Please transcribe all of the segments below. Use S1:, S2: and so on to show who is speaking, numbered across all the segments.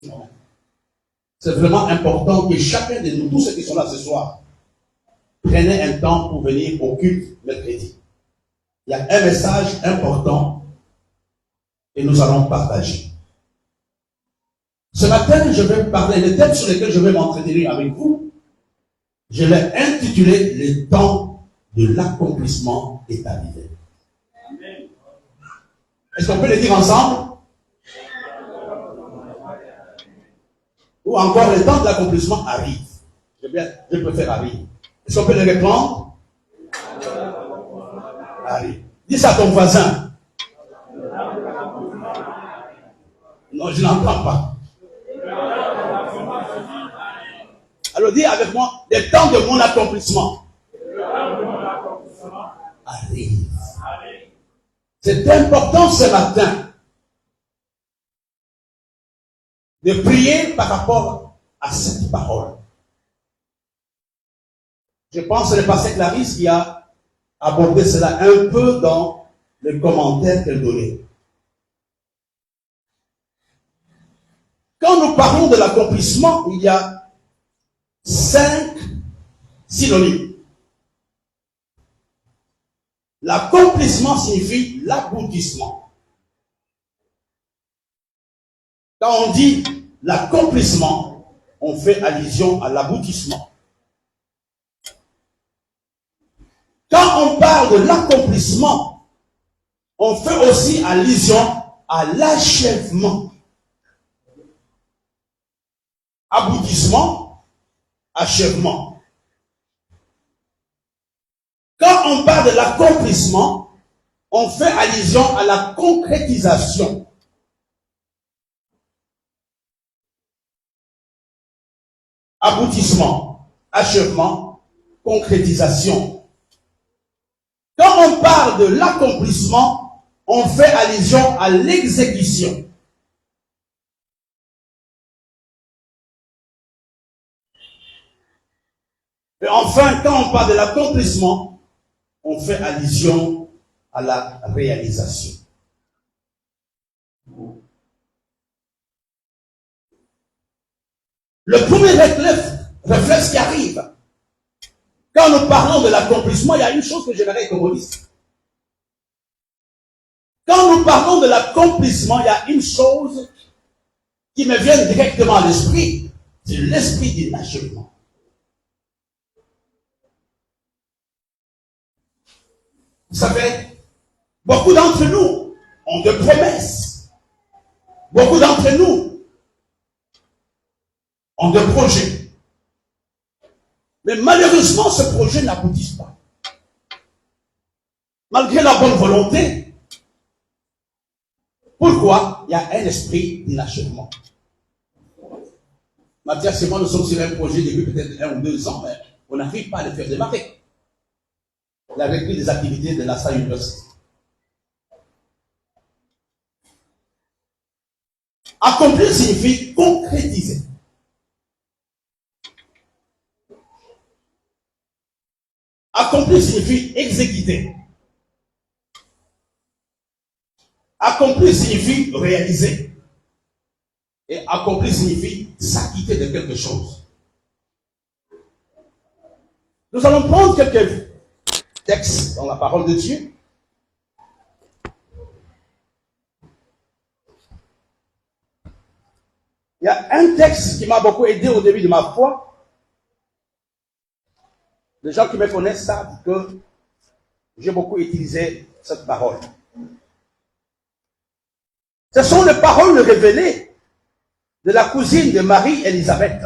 S1: Non. C'est vraiment important que chacun de nous, tous ceux qui sont là ce soir, prennent un temps pour venir au culte mercredi. Il y a un message important que nous allons partager. Ce matin, je vais parler, le thème sur lequel je vais m'entretenir avec vous, je l'ai intitulé « Le temps de l'accomplissement est arrivé ». Est-ce qu'on peut le dire ensemble? Ou encore, le temps de l'accomplissement arrive. Je préfère arrive. Est-ce qu'on peut le répondre? Arrive. Dis ça à ton voisin. Non, je n'entends pas. Alors dis avec moi, le temps de mon accomplissement arrive. C'est important ce matin de prier par rapport à cette parole. Je pense que c'est le pasteur Clarisse qui a abordé cela un peu dans le commentaire qu'elle donnait. Quand nous parlons de l'accomplissement, il y a 5 synonymes. L'accomplissement signifie l'aboutissement. Quand on dit l'accomplissement, on fait allusion à l'aboutissement. Quand on parle de l'accomplissement, on fait aussi allusion à l'achèvement. Aboutissement, achèvement. Quand on parle de l'accomplissement, on fait allusion à la concrétisation. Aboutissement, achèvement, concrétisation. Quand on parle de l'accomplissement, on fait allusion à l'exécution. Et enfin, quand on parle de l'accomplissement, on fait allusion à la réalisation. Le premier réflexe qui arrive, quand nous parlons de l'accomplissement, il y a une chose que j'aimerais que vous disiez. Quand nous parlons de l'accomplissement, il y a une chose qui me vient directement à l'esprit. C'est l'esprit de l'achèvement. Vous savez, beaucoup d'entre nous ont des promesses. Beaucoup d'entre nous ont des projets. Mais malheureusement, ce projet n'aboutit pas. Malgré la bonne volonté. Pourquoi? Il y a un esprit d'inachèvement. Mathias et moi, nous sommes sur un projet depuis peut-être 1 ou 2 ans, mais on n'arrive pas à le faire démarrer. La reprise des activités de la salle université. Accomplir signifie concrétiser. Accomplir signifie exécuter. Accomplir signifie réaliser. Et accomplir signifie s'acquitter de quelque chose. Nous allons prendre quelques textes dans la parole de Dieu. Il y a un texte qui m'a beaucoup aidé au début de ma foi. Les gens qui me connaissent savent que j'ai beaucoup utilisé cette parole. Ce sont les paroles révélées de la cousine de Marie-Élisabeth.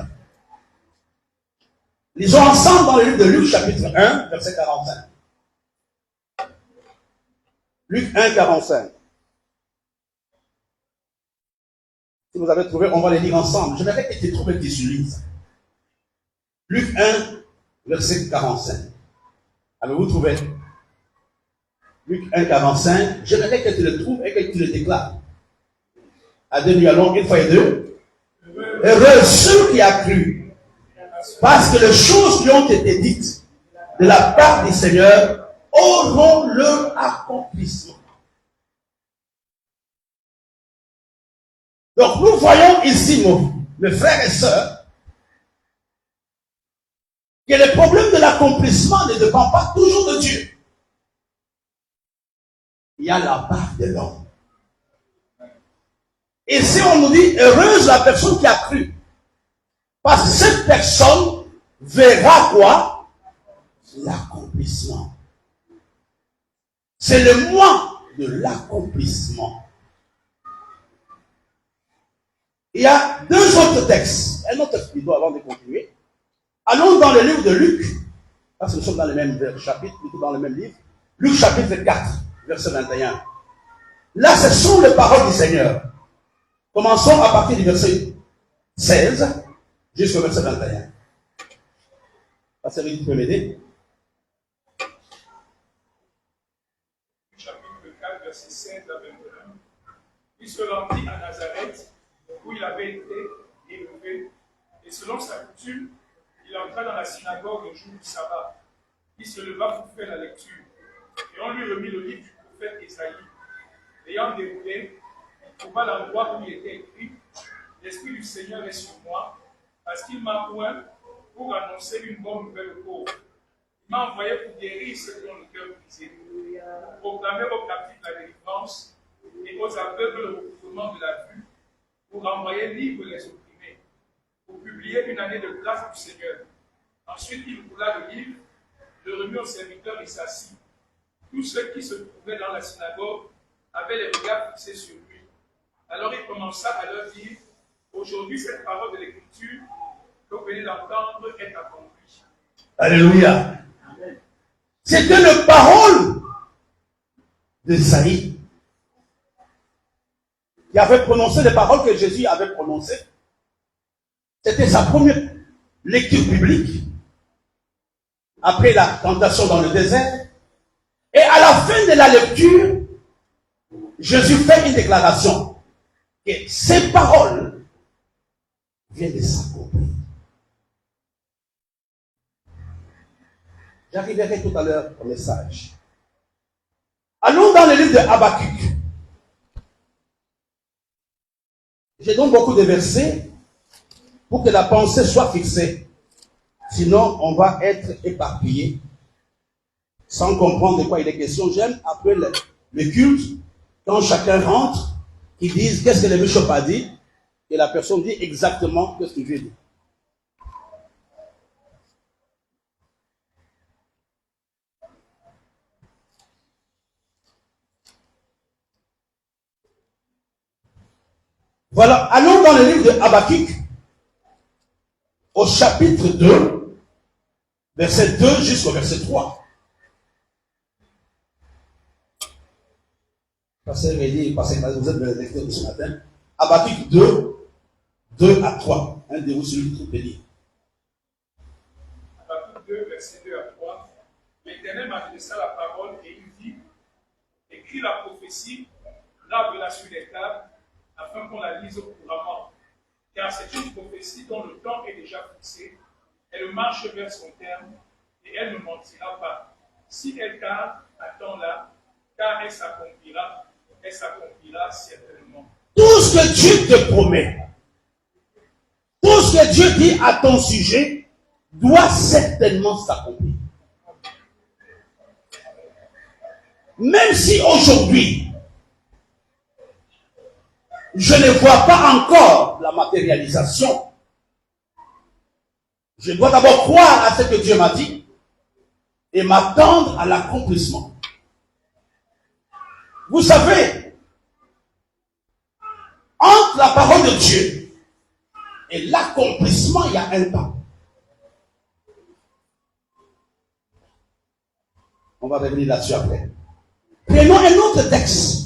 S1: Lisons ensemble dans le livre de Luc, chapitre 1, verset 45. Luc 1, 45. Si vous avez trouvé, on va les lire ensemble. Je n'avais été trouvé que tu lises. Luc 1, verset 45. Avez-vous trouvé? Luc 1, 45. Je n'avais que tu le trouves et que tu le déclares. À deux, nous allons une fois et deux. Heureux ceux qui a cru, parce que les choses qui ont été dites de la part du Seigneur auront leur accomplissement. Donc nous voyons ici, mes frères et sœurs, que le problème de l'accomplissement ne dépend pas toujours de Dieu. Il y a la part de l'homme. Et si on nous dit, heureuse la personne qui a cru, parce que cette personne verra quoi? L'accomplissement. C'est le mois de l'accomplissement. Il y a deux autres textes. Un autre plutôt avant de continuer. Allons dans le livre de Luc. Parce que nous sommes dans le même chapitre, plutôt dans le même livre. Luc chapitre 4, verset 21. Là, ce sont les paroles du Seigneur. Commençons à partir du verset 16 jusqu'au verset 21. Pasteur, tu peux m'aider?
S2: Chapitre 4, verset 16 à 21. Il se rendit à Nazareth, où il avait été élevé, et selon sa coutume, il entra dans la synagogue le jour du sabbat. Il se leva pour faire la lecture, et on lui remit le livre du prophète Isaïe. L'ayant déroulé, il trouva l'endroit où il était écrit: L'Esprit du Seigneur est sur moi, parce qu'il m'a oint pour annoncer une bonne nouvelle aux pauvres. Il m'a envoyé pour guérir ceux qui ont le cœur brisé, pour proclamer aux captifs la délivrance et aux aveugles le recouvrement de la vue, pour envoyer libres les opprimés, pour publier une année de grâce du Seigneur. Ensuite, il roula le livre, le remit au serviteur et s'assit. Tous ceux qui se trouvaient dans la synagogue avaient les regards fixés sur lui. Alors il commença à leur dire: Aujourd'hui, cette parole de l'Écriture que vous venez d'entendre est accomplie.
S1: Alléluia. C'était la parole d'Isaïe qui avait prononcé les paroles que Jésus avait prononcées. C'était sa première lecture biblique après la tentation dans le désert. Et à la fin de la lecture, Jésus fait une déclaration que ces paroles viennent de s'accomplir. J'arriverai tout à l'heure au message. Allons dans le livre de Habakkuk. J'ai donc beaucoup de versets pour que la pensée soit fixée. Sinon, on va être éparpillé sans comprendre de quoi il est question. J'aime après le culte, quand chacun rentre, qu'ils disent qu'est-ce que le bishop a dit, et la personne dit exactement ce que je dis. Voilà, allons dans le livre de Habakkuk, au chapitre 2, verset 2 jusqu'au verset 3. Pasteur Réli, parce que vous êtes le lecteur de ce matin. Habakkuk 2, 2 à 3. Un de vous, celui qui peut lire.
S2: Habakkuk 2, verset 2 à 3. L'Éternel m'adressa la parole et il dit: Écris la prophétie, grave-la sur les tables, afin qu'on la lise couramment. Car c'est une prophétie dont le temps est déjà fixé. Elle marche vers son terme et elle ne mentira pas. Si elle tarde, attends-la, car elle s'accomplira certainement.
S1: Tout ce que Dieu te promet, tout ce que Dieu dit à ton sujet, doit certainement s'accomplir. Même si aujourd'hui, je ne vois pas encore la matérialisation, je dois d'abord croire à ce que Dieu m'a dit et m'attendre à l'accomplissement. Vous savez, entre la parole de Dieu et l'accomplissement, il y a un temps. On va revenir là-dessus après. Prenons un autre texte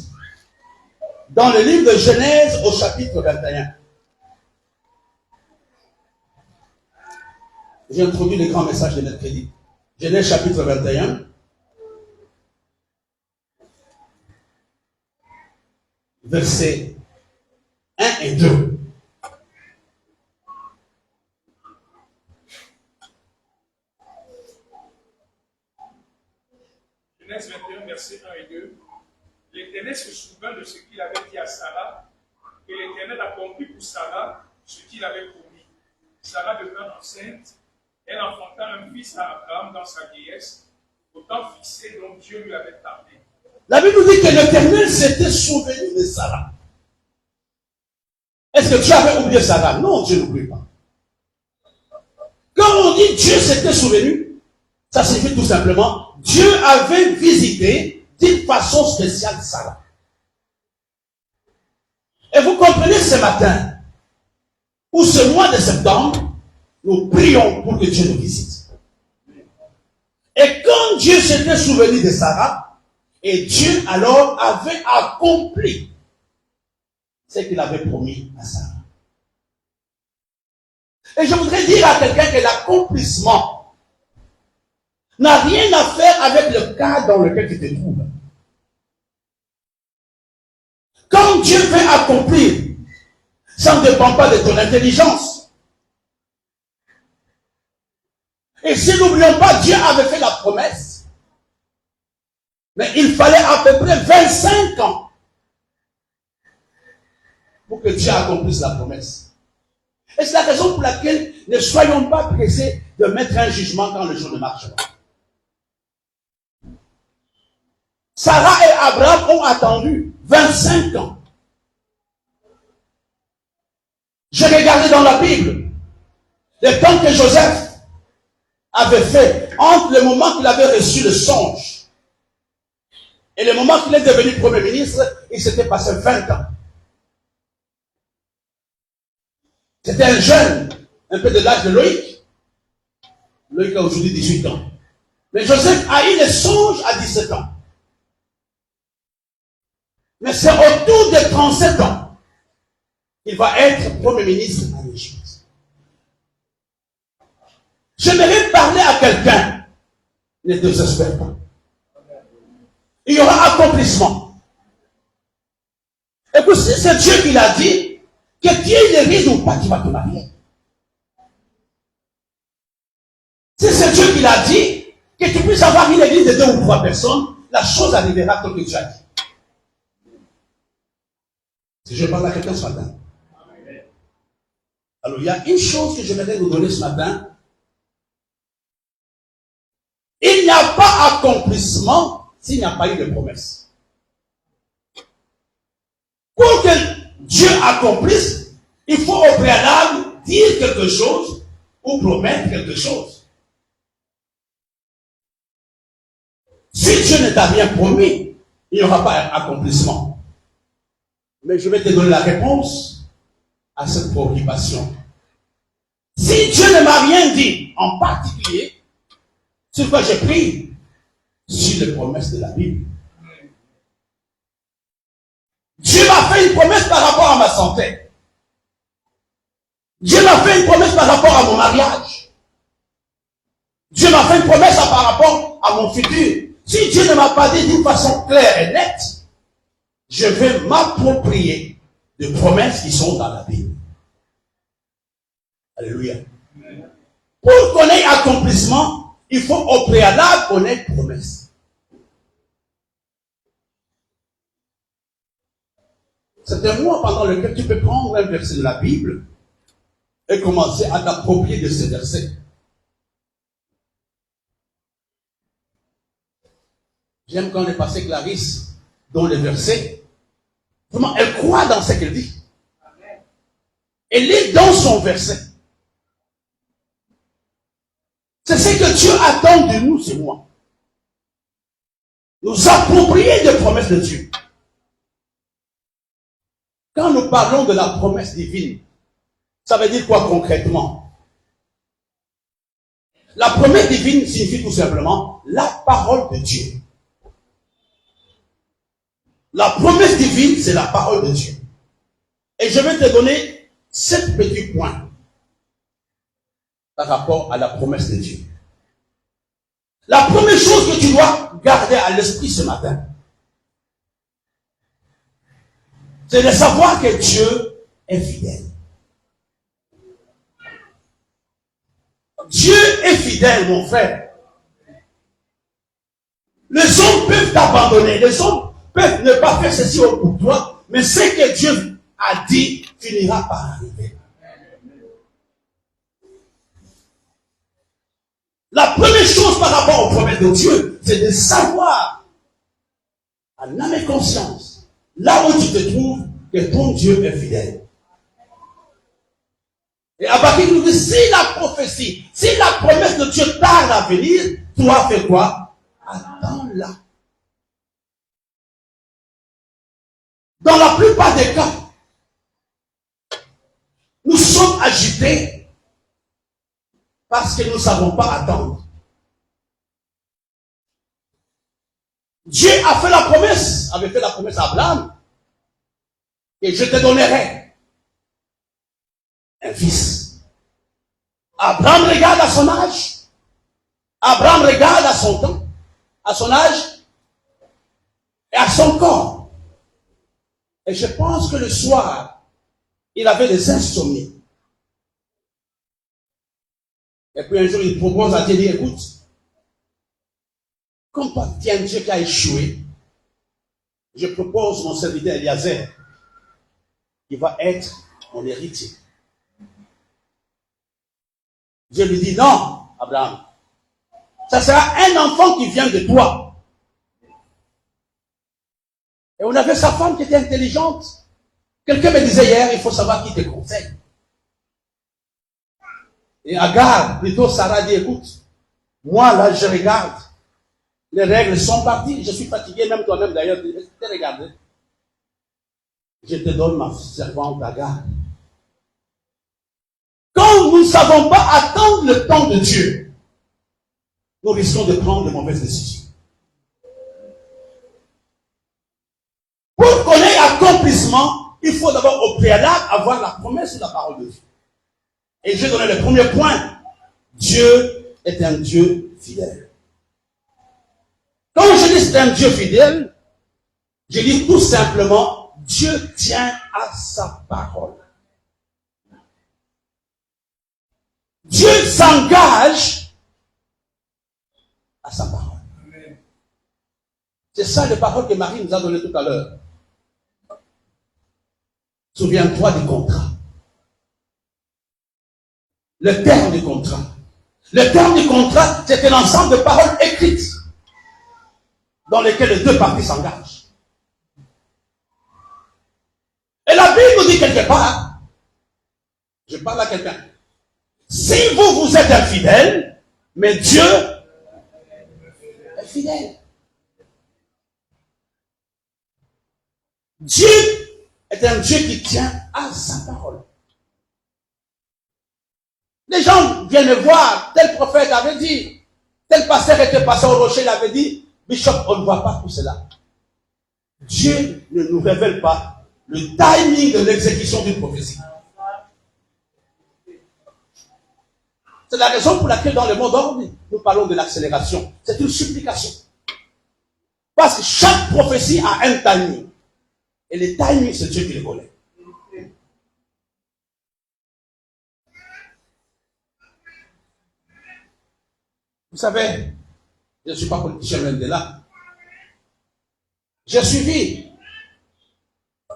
S1: dans le livre de Genèse au chapitre 21. J'ai introduit le grand message de mercredi. Genèse chapitre 21. Versets 1 et 2.
S2: Genèse 21, versets 1 et 2. L'Éternel se souvint de ce qu'il avait dit à Sarah: et l'Éternel accomplit pour Sarah ce qu'il avait promis. Sarah devint enceinte, elle enfanta un fils à Abraham dans sa vieillesse, au temps fixé dont Dieu lui avait parlé.
S1: La Bible nous dit que l'Éternel s'était souvenu de Sarah. Est-ce que Dieu avait oublié Sarah? Non, Dieu n'oublie pas. Quand on dit Dieu s'était souvenu, ça signifie tout simplement Dieu avait visité d'une façon spéciale Sarah. Et vous comprenez ce matin, ou ce mois de septembre, nous prions pour que Dieu nous visite. Et quand Dieu s'était souvenu de Sarah, et Dieu alors avait accompli ce qu'il avait promis à Sarah. Et je voudrais dire à quelqu'un que l'accomplissement n'a rien à faire avec le cas dans lequel tu te trouves. Quand Dieu veut accomplir, ça ne dépend pas de ton intelligence. Et si n'oublions pas, Dieu avait fait la promesse. Mais il fallait à peu près 25 ans pour que Dieu accomplisse la promesse. Et c'est la raison pour laquelle ne soyons pas pressés de mettre un jugement quand le jour ne marche pas. Sarah et Abraham ont attendu 25 ans. J'ai regardé dans la Bible le temps que Joseph avait fait entre le moment qu'il avait reçu le songe et le moment qu'il est devenu Premier ministre. Il s'était passé 20 ans. C'était un jeune, un peu de l'âge de Loïc. Loïc a aujourd'hui 18 ans. Mais Joseph a eu le songe à 17 ans. Mais c'est autour de 37 ans qu'il va être Premier ministre en Égypte. J'aimerais parler à quelqu'un. Ne désespère pas. Il y aura accomplissement. Et puis si c'est Dieu qui l'a dit, que Dieu le ride ou pas, tu vas te marier. Si c'est Dieu qui l'a dit, que tu puisses avoir une église de 2 ou 3 personnes, la chose arrivera comme tu as dit. Si je parle à quelqu'un ce matin. Alors, il y a une chose que j'aimerais vous donner ce matin. Il n'y a pas accomplissement s'il n'y a pas eu de promesse. Pour que Dieu accomplisse, il faut au préalable dire quelque chose ou promettre quelque chose. Si Dieu ne t'a rien promis, il n'y aura pas d'accomplissement. Mais je vais te donner la réponse à cette préoccupation. Si Dieu ne m'a rien dit, en particulier, sur quoi j'ai pris, sur les promesses de la Bible. Dieu m'a fait une promesse par rapport à ma santé. Dieu m'a fait une promesse par rapport à mon mariage. Dieu m'a fait une promesse par rapport à mon futur. Si Dieu ne m'a pas dit d'une façon claire et nette, je vais m'approprier de promesses qui sont dans la Bible. Alléluia. Pour qu'on ait accomplissement, il faut au préalable connaître promesse. C'est un mois pendant lequel tu peux prendre un verset de la Bible et commencer à t'approprier de ces versets. J'aime quand le passé Clarisse dans les versets. Vraiment, elle croit dans ce qu'elle dit. Elle est dans son verset. C'est ce que Dieu attend de nous, c'est moi. Nous approprier des promesses de Dieu. Quand nous parlons de la promesse divine, ça veut dire quoi concrètement? La promesse divine signifie tout simplement la parole de Dieu. La promesse divine, c'est la parole de Dieu. Et je vais te donner 7 petits points par rapport à la promesse de Dieu. La première chose que tu dois garder à l'esprit ce matin, c'est de savoir que Dieu est fidèle. Dieu est fidèle, mon frère. Les hommes peuvent t'abandonner, les hommes peuvent ne pas faire ceci pour toi, mais ce que Dieu a dit finira par arriver. La première chose par rapport aux promesses de Dieu, c'est de savoir, en âme et conscience, là où tu te trouves, que ton Dieu est fidèle. Et à partir de si la prophétie, si la promesse de Dieu tarde à venir, toi fais quoi? Attends-la. Dans la plupart des cas, nous sommes agités parce que nous ne savons pas attendre. Dieu a fait la promesse, avait fait la promesse à Abraham, et je te donnerai un fils. Abraham regarde à son âge, Abraham regarde à son temps, à son âge et à son corps. Et je pense que le soir, il avait des insomnies. Et puis un jour, il propose à Dieu, il dit, écoute, comme tu es un Dieu qui a échoué, je propose mon serviteur Eliezer, qui va être mon héritier. Dieu lui dit, non, Abraham, ça sera un enfant qui vient de toi. Et on avait sa femme qui était intelligente. Quelqu'un me disait hier, il faut savoir qui te conseille. Et Agar, plutôt Sarah dit, écoute, moi là je regarde, les règles sont parties, je suis fatigué, même toi-même d'ailleurs, tu te regardes. Je te donne ma servante Agar. Quand nous ne savons pas attendre le temps de Dieu, nous risquons de prendre de mauvaises décisions. Pour qu'on ait accomplissement, il faut d'abord au préalable avoir la promesse de la parole de Dieu. Et je vais donner le premier point. Dieu est un Dieu fidèle. Quand je dis c'est un Dieu fidèle, je dis tout simplement, Dieu tient à sa parole. Dieu s'engage à sa parole. C'est ça les paroles que Marie nous a données tout à l'heure. Souviens-toi du contrat. Le terme du contrat. Le terme du contrat, c'est un ensemble de paroles écrites dans lesquelles les deux parties s'engagent. Et la Bible nous dit quelque part, je parle à quelqu'un, si vous êtes infidèle, mais Dieu est fidèle. Dieu est un Dieu qui tient à sa parole. Les gens viennent me voir, tel prophète avait dit, tel pasteur était passé au rocher, il avait dit, Bishop, on ne voit pas tout cela. Dieu ne nous révèle pas le timing de l'exécution d'une prophétie. C'est la raison pour laquelle dans le monde ordinaire, nous parlons de l'accélération. C'est une supplication. Parce que chaque prophétie a un timing. Et le timing, c'est Dieu qui le connaît. Vous savez, je ne suis pas politicien même de là. J'ai suivi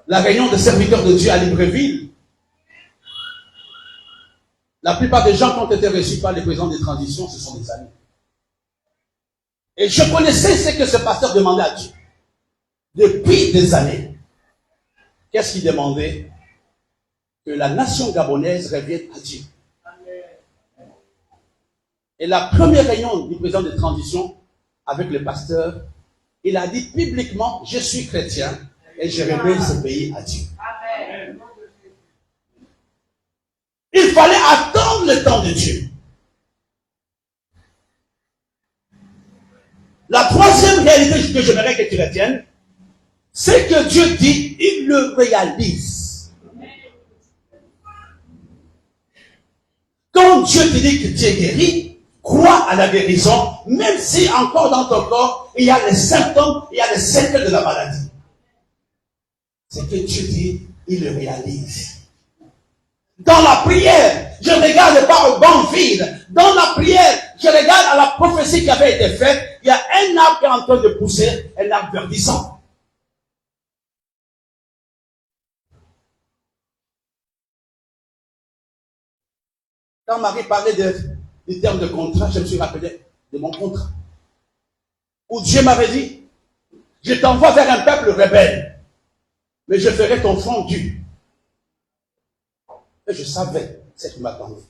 S1: la réunion des serviteurs de Dieu à Libreville. La plupart des gens qui ont été reçus par les présidents des transitions, ce sont des amis. Et je connaissais ce que ce pasteur demandait à Dieu. Depuis des années. Qu'est-ce qu'il demandait? Que la nation gabonaise revienne à Dieu. Et la première réunion du président de transition avec le pasteur, il a dit publiquement, je suis chrétien et je remets ce pays à Dieu. Amen. Il fallait attendre le temps de Dieu. La troisième réalité que j'aimerais que tu retiennes, c'est que Dieu dit, il le réalise. Quand Dieu te dit que tu es guéri, crois à la guérison, même si encore dans ton corps, il y a les symptômes, il y a les séquelles de la maladie. C'est que Dieu dit, il le réalise. Dans la prière, je ne regarde pas au banc vide. Dans la prière, je regarde à la prophétie qui avait été faite. Il y a un arbre qui est en train de pousser, un arbre verdissant. Quand Marie parlait du terme de contrat, je me suis rappelé de mon contrat. Où Dieu m'avait dit, je t'envoie vers un peuple rebelle, mais je ferai ton front dur. Et je savais ce qui m'attendait.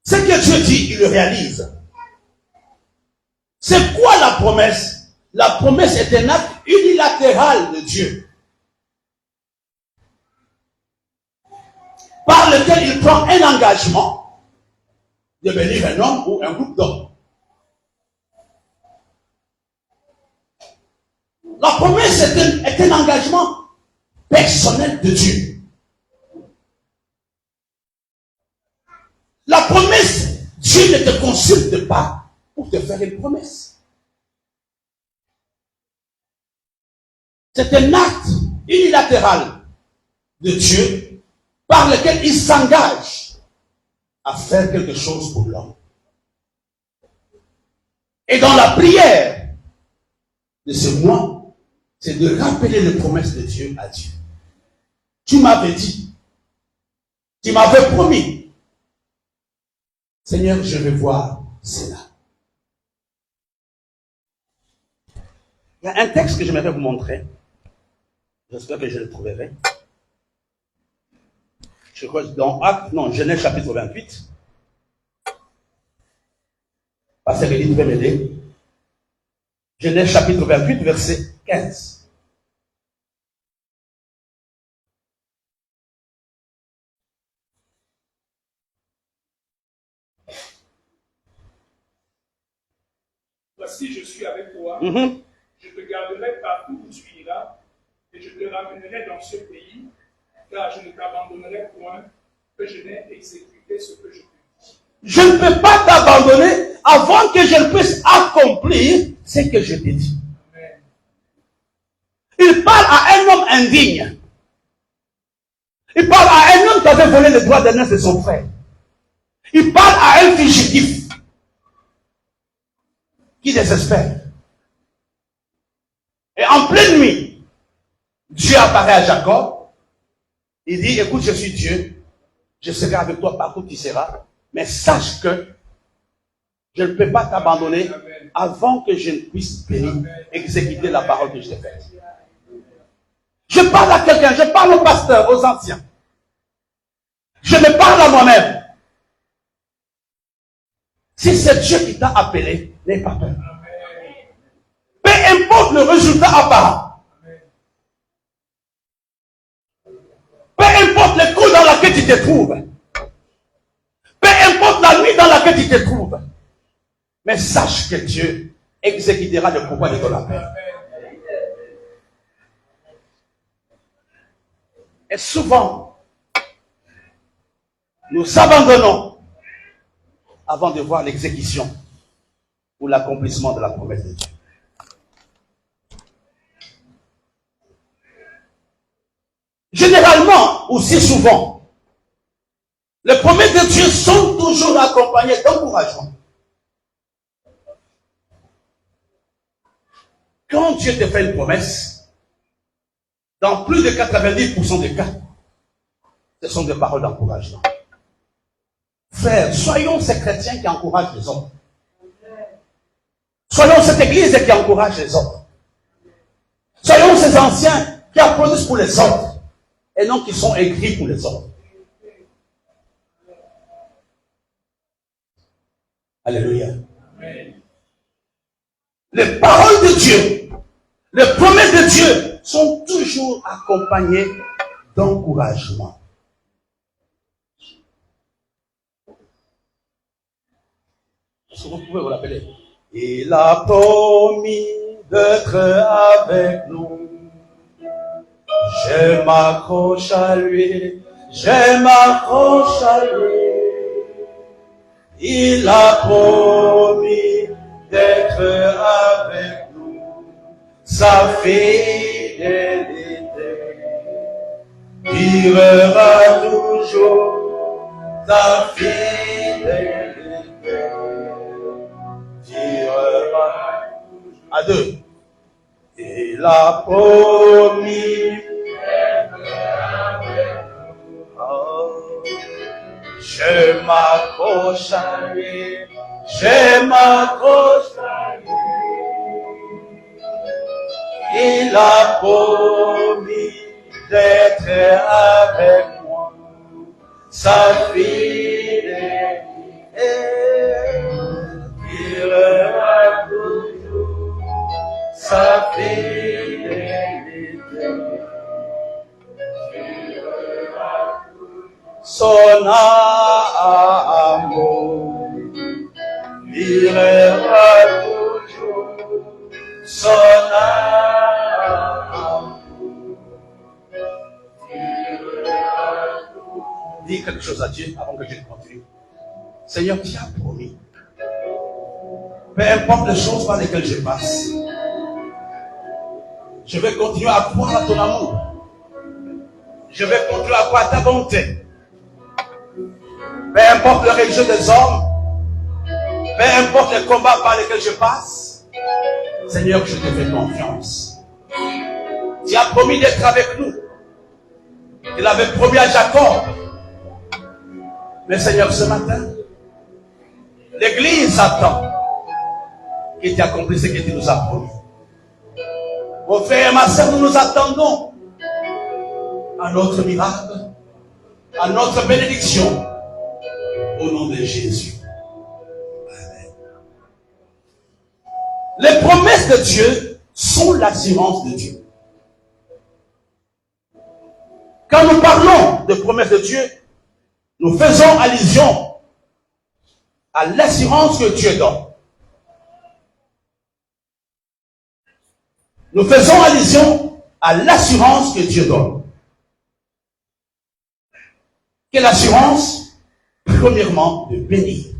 S1: Ce que Dieu dit, il le réalise. C'est quoi la promesse? La promesse est un acte unilatéral de Dieu, par lequel il prend un engagement de bénir un homme ou un groupe d'hommes. La promesse est un engagement personnel de Dieu. La promesse, Dieu ne te consulte pas pour te faire une promesse. C'est un acte unilatéral de Dieu par lequel il s'engage à faire quelque chose pour l'homme. Et dans la prière de ce mois, c'est de rappeler les promesses de Dieu à Dieu. Tu m'avais dit, tu m'avais promis, Seigneur, je vais voir cela. Il y a un texte que j'aimerais vous montrer. J'espère que je le trouverai. Je crois que dans Genèse chapitre 28. Pasteur Elie, vous pouvez m'aider. Genèse chapitre 28, verset 15.
S2: Voici, je suis avec toi. Je te garderai partout où tu iras, et je te ramènerai dans ce pays, car je ne t'abandonnerai point, que je n'ai exécuté ce que je te dis.
S1: Je ne peux pas t'abandonner avant que je ne puisse accomplir ce que je t'ai dit.
S2: Amen.
S1: Il parle à un homme indigne. Il parle à un homme qui avait volé le droit d'aînesse de son frère. Il parle à un fugitif qui désespère. Et en pleine nuit, Dieu apparaît à Jacob. Il dit, écoute, je suis Dieu. Je serai avec toi partout où tu seras. Mais sache que je ne peux pas t'abandonner avant que je ne puisse exécuter la parole que je t'ai faite. Je parle à quelqu'un, je parle aux pasteurs, aux anciens. Je me parle à moi-même. Si c'est Dieu qui t'a appelé, n'aie pas peur. Peu importe le résultat apparent. Peu importe le coup dans lequel tu te trouves. Peu importe la nuit dans laquelle tu te trouves. Mais sache que Dieu exécutera le pourquoi de ton appel. Et souvent, nous abandonnons avant de voir l'exécution ou l'accomplissement de la promesse de Dieu. Généralement, aussi souvent, les promesses de Dieu sont toujours accompagnées d'encouragement. Quand Dieu te fait une promesse, dans plus de 90% des cas, ce sont des paroles d'encouragement. Frères, soyons ces chrétiens qui encouragent les autres. Soyons cette église qui encourage les autres. Soyons ces anciens qui applaudissent pour les autres et non qui sont aigris pour les autres. Alléluia.
S2: Amen.
S1: Les paroles de Dieu, les promesses de Dieu sont toujours accompagnées d'encouragement. Est-ce que vous pouvez vous rappeler? Il a promis d'être avec nous. Je m'accroche à lui, je m'accroche à lui. Il a promis d'être avec nous. Sa fidélité durera toujours. Sa fidélité durera. À deux. Il a promis Je m'accroche à lui, je m'accroche à lui. Il a promis d'être avec moi, sa fidélité durera toujours, sa fidélité durera toujours, son amour durera toujours, son amour. Dis quelque chose à Dieu avant que je continue. Seigneur, tu as promis. Peu importe les choses par lesquelles je passe, je vais continuer à croire à ton amour. Je vais continuer à croire à ta bonté. Peu importe le rejet des hommes, peu importe les combats par lesquels je passe, Seigneur, je te fais confiance. Tu as promis d'être avec nous. Tu l'avais promis à Jacob. Mais Seigneur, ce matin, l'Église attend que tu accomplisses ce que tu nous as promis. Mon frère et ma soeur, nous nous attendons à notre miracle, à notre bénédiction, au nom de Jésus. Amen. Les promesses de Dieu sont l'assurance de Dieu. Quand nous parlons de promesses de Dieu, nous faisons allusion à l'assurance que Dieu donne. Nous faisons allusion à l'assurance que Dieu donne. Quelle assurance? Premièrement, de bénir.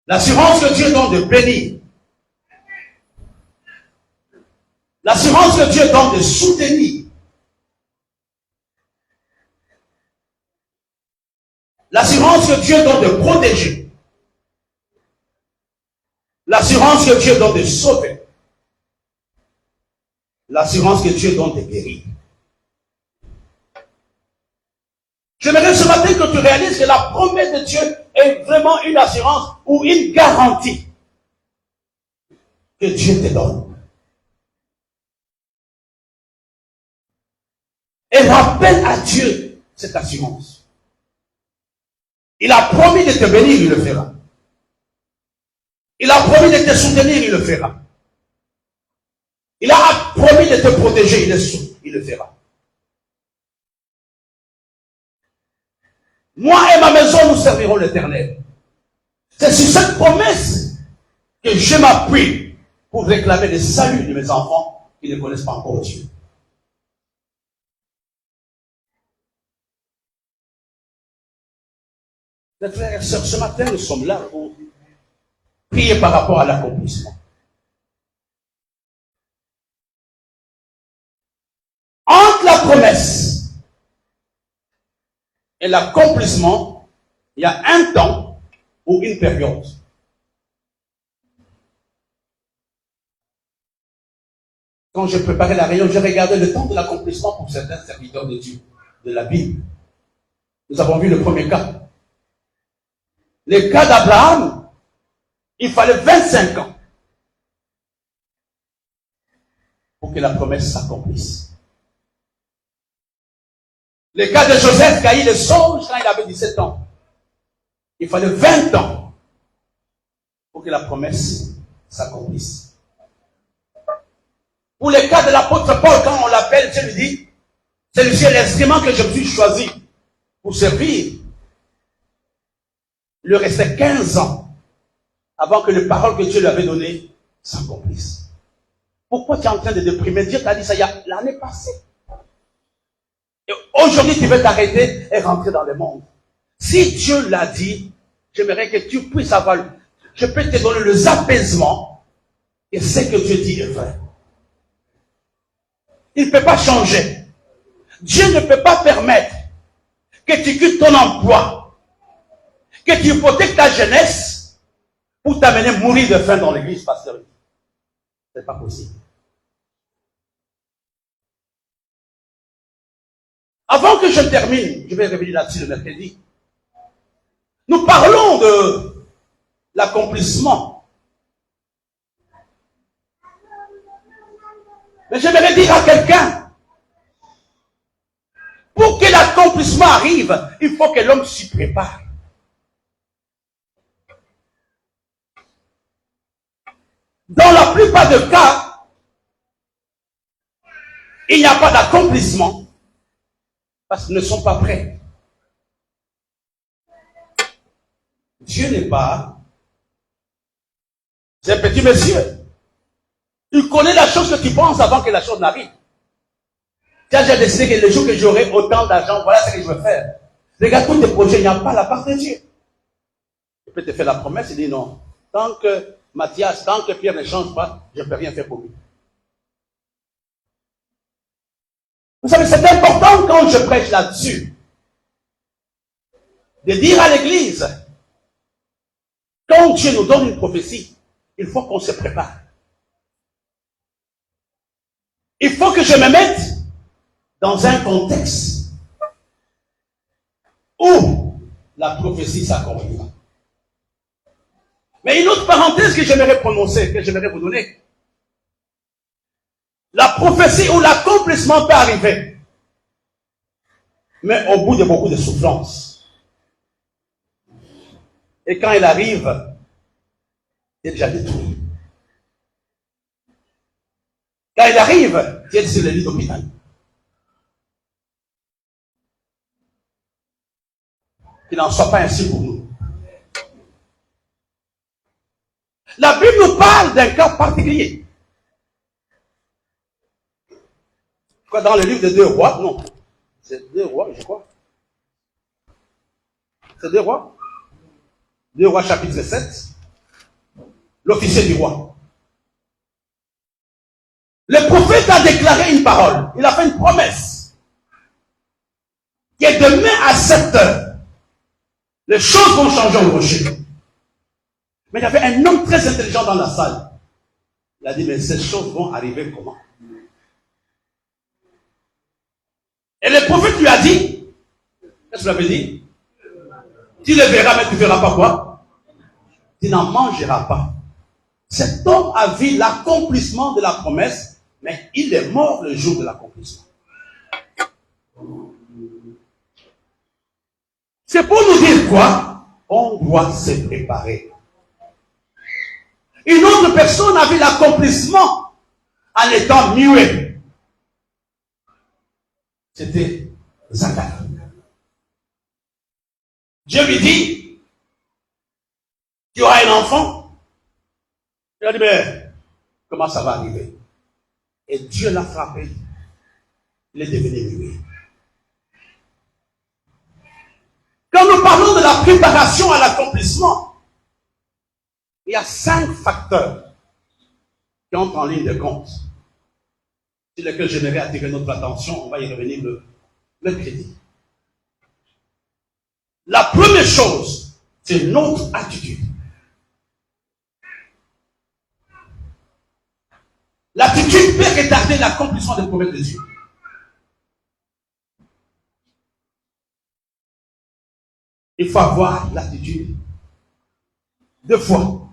S1: L'assurance que Dieu donne de bénir. L'assurance que Dieu donne de soutenir. L'assurance que Dieu donne de protéger. L'assurance que Dieu donne de sauver. L'assurance que Dieu donne de guérir. J'aimerais ce matin que tu réalises que la promesse de Dieu est vraiment une assurance ou une garantie que Dieu te donne. Et rappelle à Dieu cette assurance. Il a promis de te bénir, il le fera. Il a promis de te soutenir, il le fera. Il a promis de te protéger, il le fera. Moi et ma maison, nous servirons l'Éternel. C'est sur cette promesse que je m'appuie pour réclamer le salut de mes enfants qui ne connaissent pas encore Dieu. Mes frères et sœurs, ce matin, nous sommes là pour prier par rapport à l'accomplissement. Entre la promesse et l'accomplissement, il y a un temps ou une période. Quand je préparais la réunion, je regardais le temps de l'accomplissement pour certains serviteurs de Dieu, de la Bible. Nous avons vu le premier cas. Le cas d'Abraham, il fallait 25 ans pour que la promesse s'accomplisse. Le cas de Joseph qui a eu le songe quand il avait 17 ans. Il fallait 20 ans pour que la promesse s'accomplisse. Pour le cas de l'apôtre Paul, quand on l'appelle, Dieu lui dit, celui-ci est l'instrument que je me suis choisi pour servir. Il lui restait 15 ans avant que les paroles que Dieu lui avait données s'accomplissent. Pourquoi tu es en train de déprimer? Dieu t'a dit ça il y a l'année passée. Et aujourd'hui, tu veux t'arrêter et rentrer dans le monde. Si Dieu l'a dit, j'aimerais que tu puisses avoir, je peux te donner le apaisement et ce que Dieu dit est vrai. Il ne peut pas changer. Dieu ne peut pas permettre que tu quittes ton emploi, que tu hypothèques ta jeunesse pour t'amener mourir de faim dans l'église, pasteur. C'est pas possible. je termine, je vais revenir là-dessus le mercredi. Nous parlons de l'accomplissement. Mais j'aimerais dire à quelqu'un, pour que l'accomplissement arrive, il faut que l'homme s'y prépare. Dans la plupart des cas, il n'y a pas d'accomplissement parce qu'ils ne sont pas prêts. Dieu n'est pas... C'est un petit monsieur. Il connaît la chose que tu penses avant que la chose n'arrive. Quand j'ai décidé que le jour que j'aurai autant d'argent, voilà ce que je veux faire. Regarde tous tes projets, il n'y a pas la part de Dieu. Il peut te faire la promesse, il dit non. Tant que Mathias, tant que Pierre ne change pas, je ne peux rien faire pour lui. Vous savez, c'est important quand je prêche là-dessus, de dire à l'église, quand Dieu nous donne une prophétie, il faut qu'on se prépare. Il faut que je me mette dans un contexte où la prophétie s'accomplira. Mais une autre parenthèse que j'aimerais prononcer, que j'aimerais vous donner. La prophétie ou l'accomplissement peut arriver, mais au bout de beaucoup de souffrances. Et quand il arrive, il est déjà détruit. Quand il arrive, il est sur le lit d'hôpital. Qu'il n'en soit pas ainsi pour nous. La Bible nous parle d'un cas particulier. Quoi, dans le livre de 2 rois? Non. C'est 2 rois, je crois. C'est 2 rois. 2 rois chapitre 7. L'officier du roi. Le prophète a déclaré une parole. Il a fait une promesse. Que demain à 7 heures, les choses vont changer au rocher. Mais il y avait un homme très intelligent dans la salle. Il a dit, mais ces choses vont arriver comment? Et le prophète lui a dit, qu'est-ce qu'il avait dit? Tu le verras, mais tu ne verras pas quoi? Tu n'en mangeras pas. Cet homme a vu l'accomplissement de la promesse, mais il est mort le jour de l'accomplissement. C'est pour nous dire quoi? On doit se préparer. Une autre personne a vu l'accomplissement en étant muet. C'était Zacharie. Dieu lui dit, tu auras un enfant. Il a dit, mais comment ça va arriver? Et Dieu l'a frappé. Il est devenu muet. Quand nous parlons de la préparation à l'accomplissement, il y a 5 facteurs qui entrent en ligne de compte, sur lesquels j'aimerais attirer notre attention. On va y revenir le mercredi. La première chose, c'est notre attitude. L'attitude peut retarder l'accomplissement des promesses de Dieu. Il faut avoir l'attitude de foi.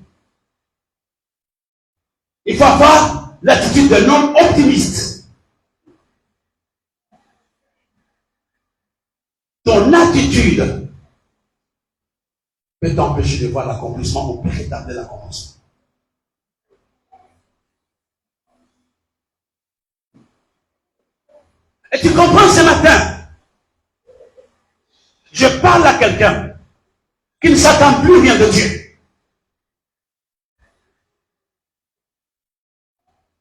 S1: Il faut avoir l'attitude d'un homme optimiste. Ton attitude peut t'empêcher de voir l'accomplissement ou peut retarder l'accomplissement. Et tu comprends ce matin, je parle à quelqu'un qui ne s'attend plus rien de Dieu.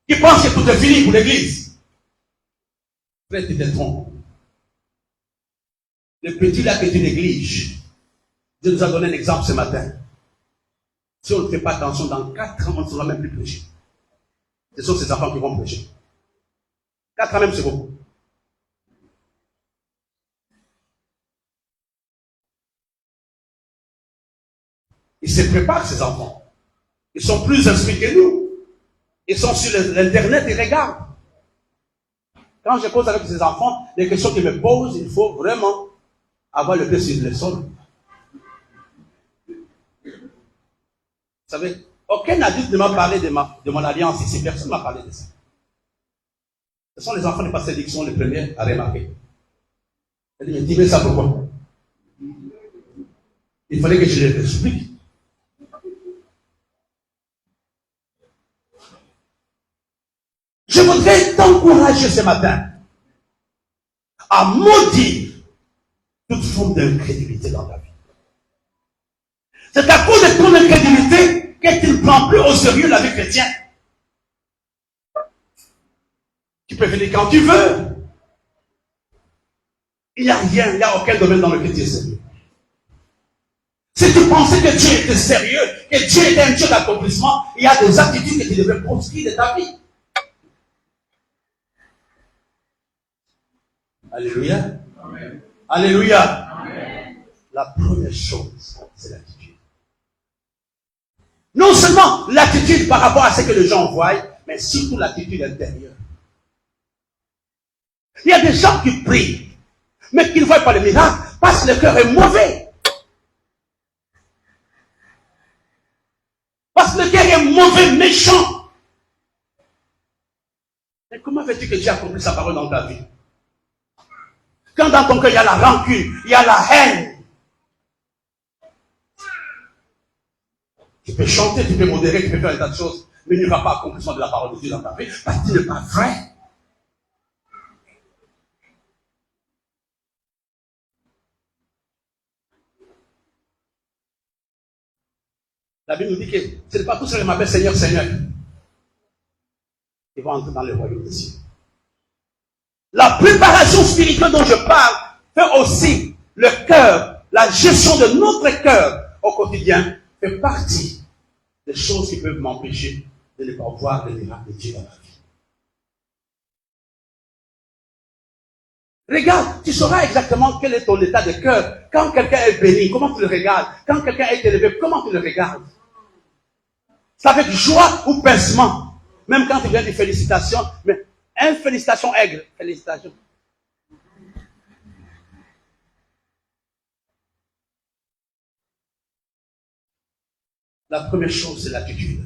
S1: Qui pense que tout est fini pour l'église. Frère, tu te trompes. Le petit là que tu négliges, Dieu nous a donné un exemple ce matin. Si on ne fait pas attention, dans 4 ans, on ne saura même plus prêcher. Ce sont ces enfants qui vont prêcher. 4 ans même, c'est beaucoup. Ils se préparent, ces enfants. Ils sont plus instruits que nous. Ils sont sur l'internet, ils regardent. Quand je cause avec ces enfants, les questions qu'ils me posent, il faut vraiment avoir le pied sur le sol. Vous savez, aucun adulte ne m'a parlé de mon alliance ici. Personne ne m'a parlé de ça. Ce sont les enfants de Pasteur Dick qui sont les premiers à remarquer. Elle dit, mais dis-moi ça pourquoi? Il fallait que je les explique. Je voudrais t'encourager ce matin à maudire toute forme d'incrédulité dans ta vie. C'est à cause de ton incrédulité que tu ne prends plus au sérieux la vie chrétienne. Tu peux venir quand tu veux. Il n'y a rien, il n'y a aucun domaine dans lequel tu es sérieux. Si tu pensais que Dieu était sérieux, que Dieu était un Dieu d'accomplissement, il y a des attitudes que tu devrais proscrire de ta vie. Alléluia. Amen. Alléluia. Amen. La première chose, c'est l'attitude. Non seulement l'attitude par rapport à ce que les gens voient, mais surtout l'attitude intérieure. Il y a des gens qui prient, mais qui ne voient pas le miracle parce que le cœur est mauvais. Parce que le cœur est mauvais, méchant. Mais comment veux-tu que Dieu accomplisse sa parole dans ta vie? Quand dans ton cœur il y a la rancune, il y a la haine. Tu peux chanter, tu peux modérer, tu peux faire un tas de choses, mais il n'y aura pas accomplissement de la parole de Dieu dans ta vie parce que tu n'es pas vrai. La Bible nous dit que ce n'est pas tous ceux qui m'appellent Seigneur, Seigneur. Ils vont entrer dans le royaume des cieux. La préparation spirituelle dont je parle fait aussi le cœur, la gestion de notre cœur au quotidien fait partie des choses qui peuvent m'empêcher de ne pas voir le miracle de Dieu dans ma vie. Regarde, tu sauras exactement quel est ton état de cœur. Quand quelqu'un est béni, comment tu le regardes? Quand quelqu'un est élevé, comment tu le regardes? C'est avec joie ou pincement. Même quand tu viens de félicitations, mais une félicitation aigre, félicitations. La première chose, c'est l'attitude.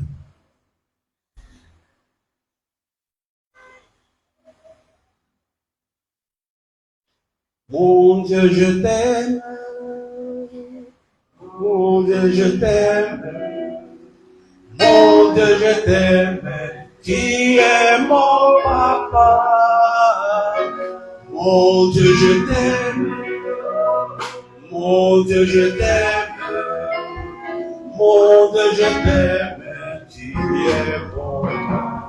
S1: Mon Dieu, je t'aime. Mon Dieu, je t'aime. Mon Dieu, je t'aime. Tu es mon papa. Mon Dieu, je t'aime. Mon Dieu, je t'aime. Mon Dieu, je t'aime. Tu es mon papa.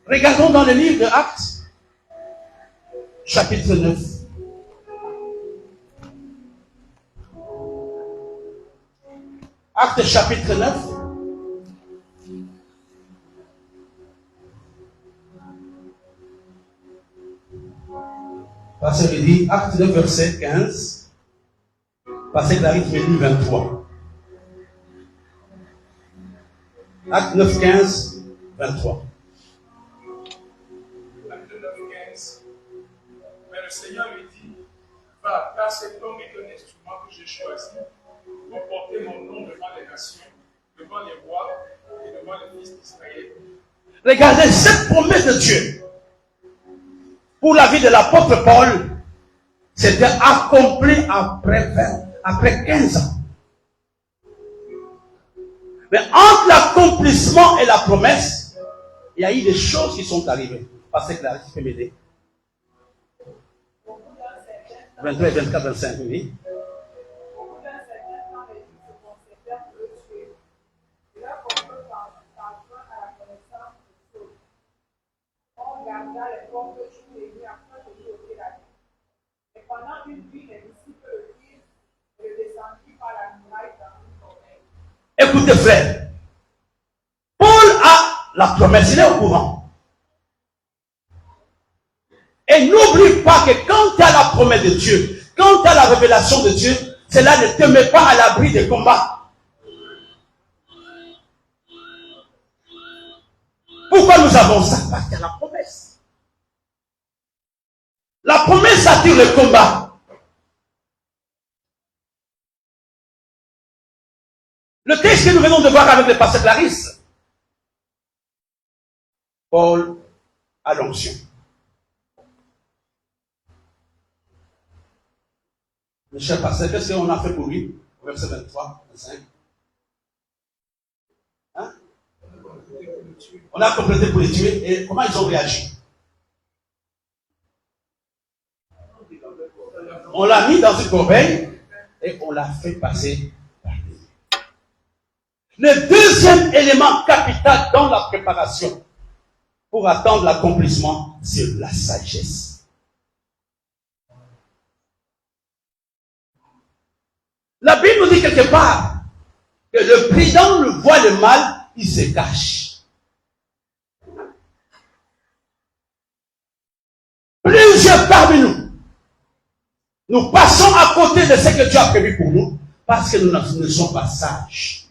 S1: Regardons dans le livre de Actes, chapitre 9. Actes chapitre 9. Parce qu'il dit, Actes 9, verset 15. Parce que Clarisse me dit 23. Actes 9, 15, 23.
S2: Acte 9, 15. Mais le Seigneur lui dit, va, car cet homme est un instrument que j'ai choisi pour porter mon nom devant les nations, devant les rois et devant les fils d'Israël.
S1: Regardez cette promesse de Dieu pour la vie de l'apôtre Paul, c'était accompli après 15 ans. Mais entre l'accomplissement et la promesse, il y a eu des choses qui sont arrivées. Parce que Clarisse, tu peux m'aider. 23 et 24, 25, oui. Écoutez, frère, Paul a la promesse, il est au courant. Et n'oublie pas que quand tu as la promesse de Dieu, quand tu as la révélation de Dieu, cela ne te met pas à l'abri des combats. Pourquoi nous avons ça? Parce qu'il y a la promesse. La promesse attire le combat. Le texte que nous venons de voir avec le pasteur Clarisse, Paul a l'onction. Le cher pasteur, qu'est-ce qu'on a fait pour lui? Verset 23, 25. Hein? On a complété pour les tuer. Et comment ils ont réagi? On l'a mis dans une corbeille et on l'a fait passer par lui. Le deuxième élément capital dans la préparation pour attendre l'accomplissement, c'est la sagesse. La Bible nous dit quelque part que le prudent le voit le mal, il se cache. Plusieurs parmi nous passons à côté de ce que tu as prévu pour nous parce que nous ne sommes pas sages.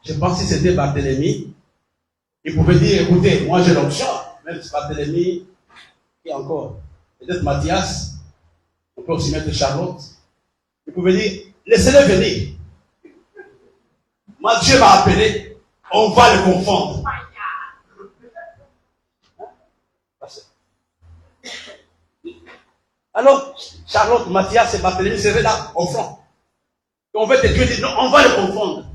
S1: Je pense que si c'était Barthélemy, il pouvait dire, écoutez, moi j'ai l'onction, même si Barthélemy, et encore, peut-être Mathias, on peut aussi mettre Charlotte, il pouvait dire, laissez-le venir. Moi Dieu m'a appelé, on va le confondre. Alors, Charlotte, Mathias et Barthélemy seraient là, au front. Et on veut te Dieu dire, non, on va le confondre.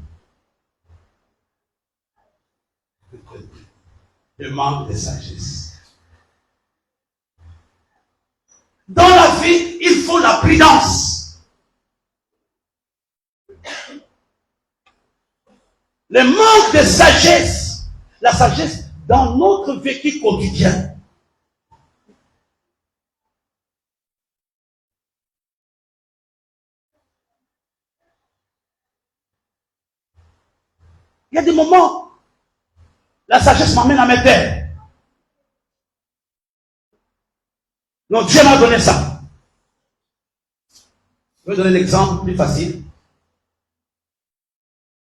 S1: Le manque de sagesse. Dans la vie, il faut la prudence. Le manque de sagesse. La sagesse dans notre vécu quotidien. Il y a des moments, la sagesse m'amène à me taire. Non, Dieu m'a donné ça. Je vais donner l'exemple plus facile.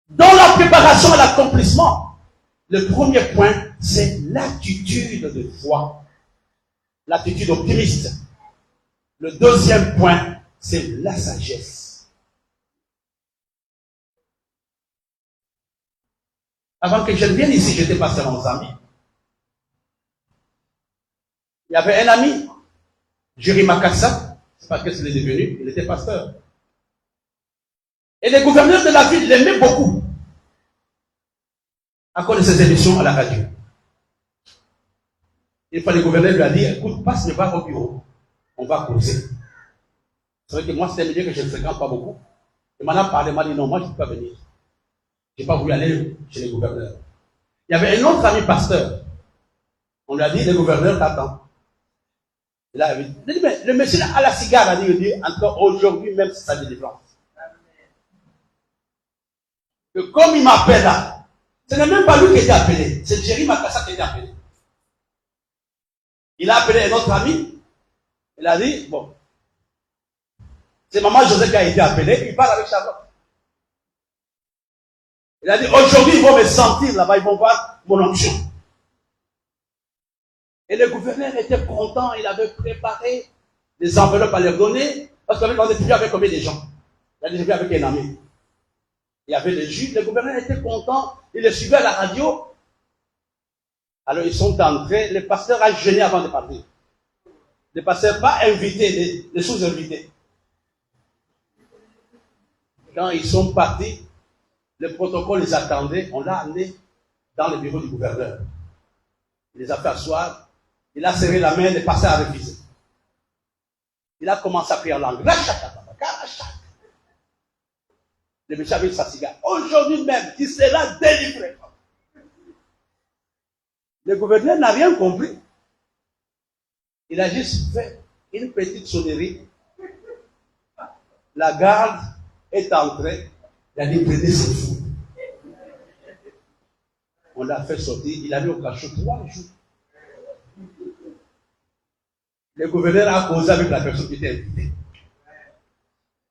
S1: Dans la préparation à l'accomplissement, le premier point, c'est l'attitude de foi. L'attitude optimiste. Le deuxième point, c'est la sagesse. Avant que je ne vienne ici, j'étais pasteur aux amis. Il y avait un ami, Jerry Makassa, c'est pas qu'est-ce qu'il est devenu, il était pasteur. Et les gouverneurs de la ville l'aimaient beaucoup. À cause de ses émissions à la radio. Une fois, le gouverneur lui a dit, écoute, passe me voir au bureau. On va causer. C'est vrai que moi, c'était un milieu que je ne fréquente pas beaucoup. Il m'en a parlé, il m'a dit, non, moi, je ne peux pas venir. Je n'ai pas voulu aller chez les gouverneurs. Il y avait un autre ami pasteur. On lui a dit, le gouverneur t'attend. Il a dit, mais le monsieur à la cigare a dit, encore aujourd'hui même, c'est sa délivrance. Que comme il m'appelle là, ce n'est même pas lui qui a été appelé, c'est Jerry Makassa qui a été appelé. Il a appelé un autre ami, il a dit, bon, c'est maman José qui a été appelée, il parle avec Charlotte. Il a dit, aujourd'hui, ils vont me sentir là-bas, ils vont voir mon onction. Et le gouverneur était content, il avait préparé des enveloppes à leur donner, parce qu'on était plus avec combien de gens? Il a dit, je vais avec un ami. Il y avait les juifs, le gouverneur était content, il les suivait à la radio. Alors ils sont entrés, le pasteur a jeûné avant de partir. Le pasteur pas invité, les sous-invités. Quand ils sont partis, le protocole les attendait, on l'a amené dans le bureau du gouverneur. Il les a fait asseoir, il a serré la main, le pasteur a refusé. Il a commencé à prier en langue. Le monsieur avait sa cigare. Aujourd'hui même, il sera délivré. Le gouverneur n'a rien compris. Il a juste fait une petite sonnerie. La garde est entrée. Il a dit, prenez ce fou. On l'a fait sortir. Il a mis au cachot 3 jours. Le gouverneur a causé avec la personne qui était invitée.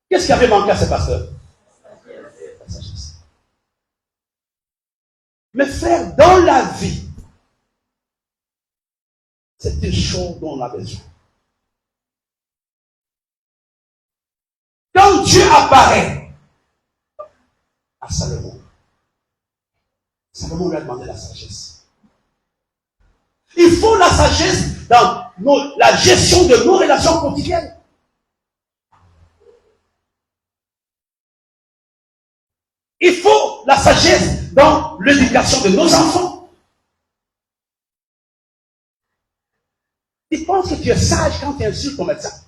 S1: Qu'est-ce qui avait manqué à ce pasteur? La sagesse. Mais frère, dans la vie, c'est une chose dont on a besoin. Quand Dieu apparaît à Salomon, Salomon lui a demandé la sagesse. Il faut la sagesse dans la gestion de nos relations quotidiennes. Il faut la sagesse dans l'éducation de nos enfants. Tu penses que tu es sage quand tu insultes ton médecin?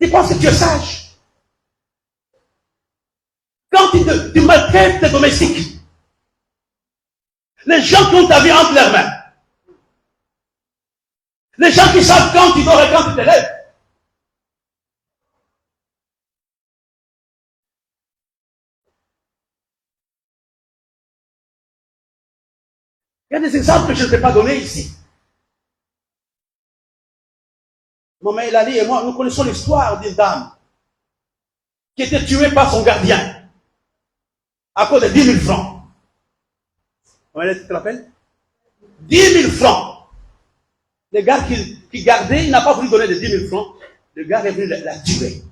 S1: Tu penses que tu es sage quand tu maltraites tes domestiques? Les gens qui ont ta vie entre leurs mains. Les gens qui savent quand tu dors et quand tu te lèves. Il y a des exemples que je ne peux pas donner ici. Maman Elali et moi, nous connaissons l'histoire d'une dame qui était tuée par son gardien à cause de 10 000 francs. Maman Elali, tu te rappelles? 10 000 francs. Le gars qui gardait, il n'a pas voulu donner les 10 000 francs. Le gars est venu la tuer.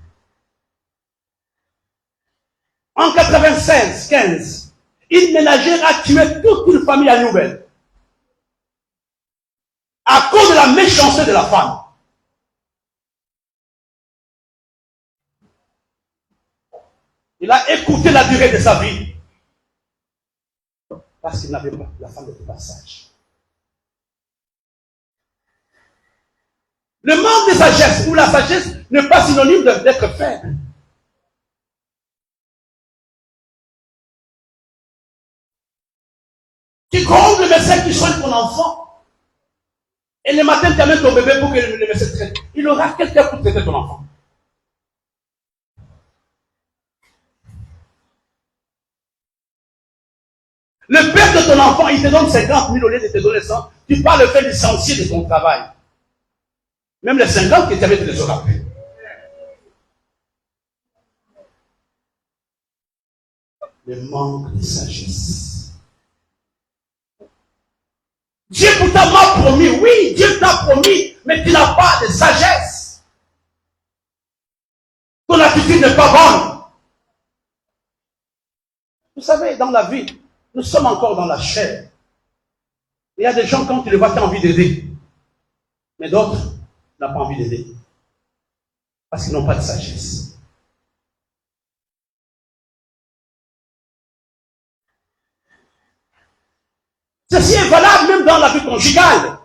S1: En 96-15, une ménagère a tué toute une famille à Nouvelle. À cause de la méchanceté de la femme. Il a écouté la durée de sa vie. Parce qu'il n'avait pas, la femme n'était pas sage. Le manque de sagesse ou la sagesse n'est pas synonyme d'être faible. Tu comptes le médecin qui soigne ton enfant. Et le matin, tu amènes ton bébé pour que le médecin traite. Il aura quelqu'un pour traiter ton enfant. Le père de ton enfant, il te donne 50 000 au lieu de te donner 100. Tu parles le fait licencier de ton travail. Même les 50 que tu avais, tu les auras plus. Le manque de sagesse. Dieu pourtant m'a promis, oui, Dieu t'a promis, mais tu n'as pas de sagesse. Ton attitude n'est pas bonne. Vous savez, dans la vie, nous sommes encore dans la chair. Il y a des gens, quand tu les vois, tu as envie d'aider. Mais d'autres n'ont pas envie d'aider. Parce qu'ils n'ont pas de sagesse. Ceci est valable même dans la vie conjugale.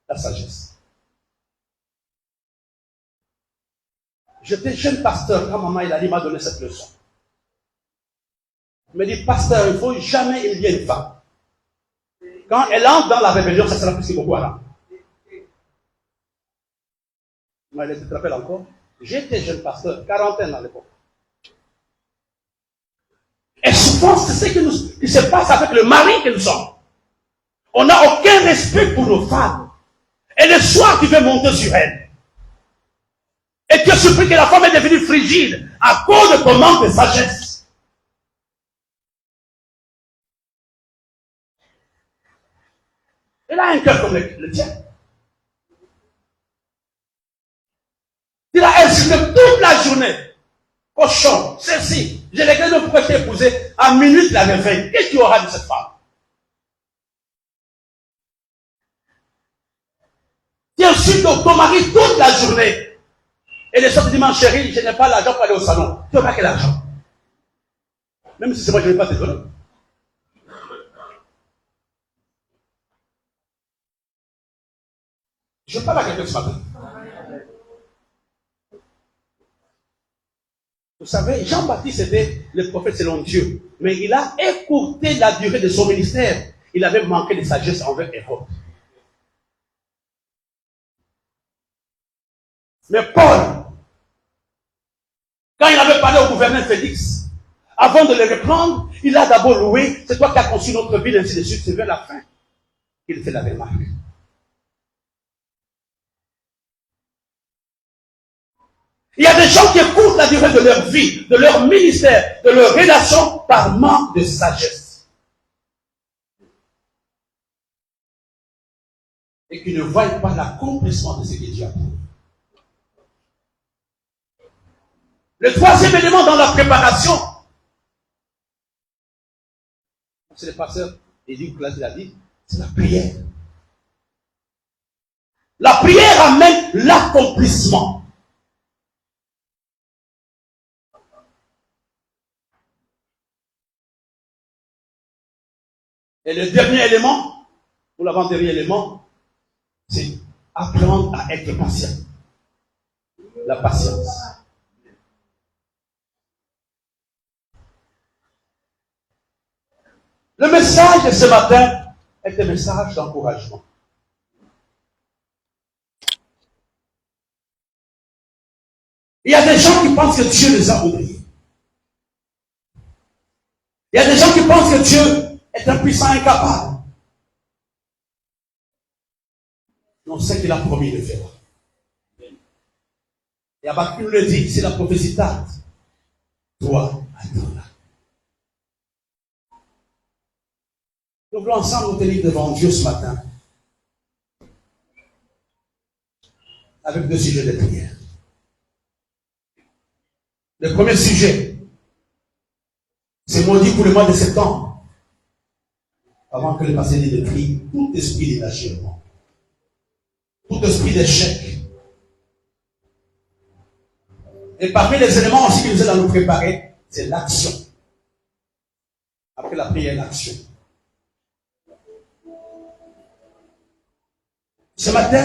S1: La sagesse. J'étais jeune pasteur quand maman Elali m'a donné cette leçon. Il me dit, pasteur, il ne faut jamais humilier une femme. Quand elle entre dans la rébellion, ça sera plus que beaucoup à l'âme. Tu te rappelles encore? J'étais jeune pasteur, 40 ans à l'époque. Et souvent, c'est ce qui se passe avec le mari que nous sommes. On n'a aucun respect pour nos femmes. Et le soir, tu veux monter sur elle. Et tu es surpris que la femme est devenue frigide à cause de ton manque de sagesse. Elle a un cœur comme le tien. Tu l'as insulté toute la journée. Cochon, ceci. Je l'ai dit pourquoi je t'ai épousé. À minute la réveille. Qu'est-ce que tu auras de cette femme? Tu insultes ton mari toute la journée. Et les autres disent, chérie, je n'ai pas l'argent pour aller au salon. Tu n'as pas quel argent? Même si c'est moi, je ne vais pas te donner. Je parle à quelqu'un ce matin. Vous savez, Jean-Baptiste était le prophète selon Dieu. Mais il a écourté la durée de son ministère. Il avait manqué de sagesse envers Hérode. Mais Paul, quand il avait parlé au gouverneur Félix, avant de le reprendre, il a d'abord loué, c'est toi qui as conçu notre vie, ainsi de suite. C'est vers la fin qu'il fait la remarque. Il y a des gens qui écoutent la durée de leur vie, de leur ministère, de leur relation par manque de sagesse. Et qui ne voient pas l'accomplissement de ce que Dieu a pour eux. Le troisième élément dans la préparation, c'est le pasteur Élie qui l'a dit, c'est la prière. La prière amène l'accomplissement. Et le dernier élément, ou l'avant-dernier élément, c'est apprendre à être patient. La patience. Le message de ce matin est un message d'encouragement. Il y a des gens qui pensent que Dieu les a oubliés. Il y a des gens qui pensent que Dieu est un puissant incapable. On sait qu'il a promis de faire. Et Habakkuk nous le dit, c'est la prophétie tarde. Toi, attends-la. Nous voulons ensemble nous tenir devant Dieu ce matin. Avec deux sujets de prière. Le premier sujet, c'est maudit pour le mois de septembre. Avant que le passé ne décrit tout esprit d'achèvement, tout esprit d'échec. Et parmi les éléments aussi qui nous aident à nous préparer, c'est l'action. Après la prière, l'action. Ce matin,